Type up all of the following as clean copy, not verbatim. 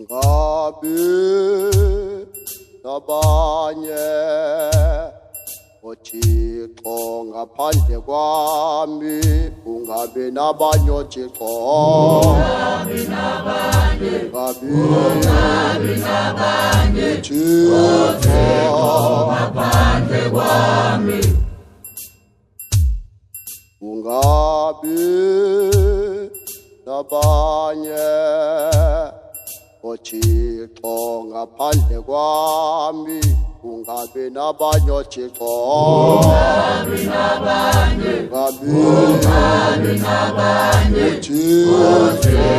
ngabe nabanye oThixo ngaphandle kwami, ungabe nabanye oThixo, ungabe nabanye oThixo ngaphandle kwami, ungabe nabanye oThixo ngaphandle kwami, ungabe nabanye oThixo, ungabe nabanye oThixo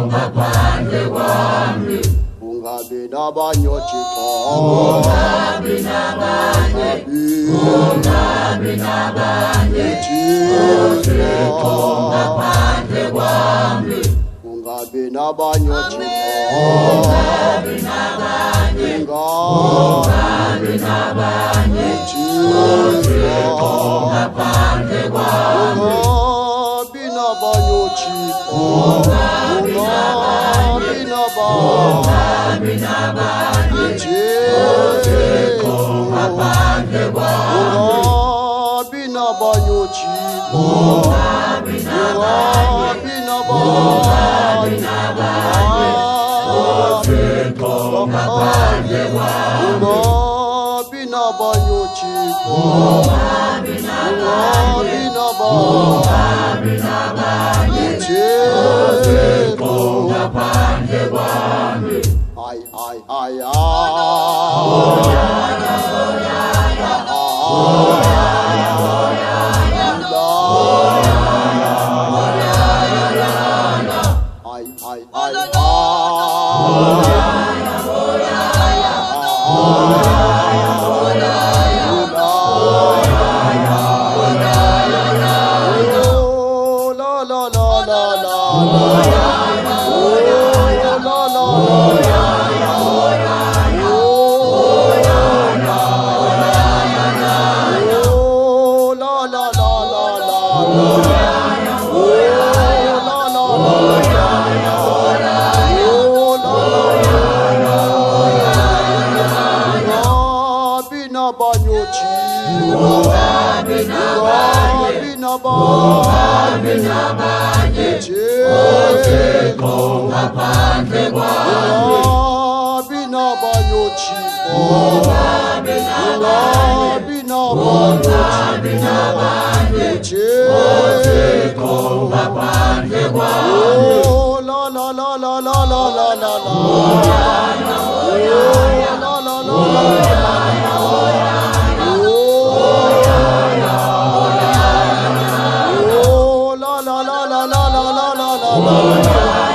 ngaphandle kwami, ungabe nabanye oThixo, ungabe nabanye oThixo ngaphandle kwami, ungabe nabanye oThixo, ungabe nabanye oThixo ngaphandle kwami, ungabe nabanye oThixo, ungabe nabanye oThixo ngaphandle kwami, ungabe nabanye oThixo, ungabe nabanye oThixo ngaphandle kwami, ungabe nabanye oThixo, ungabe nabanye oThixo ngaphandle kwami. Ay la la la la la la la la la la.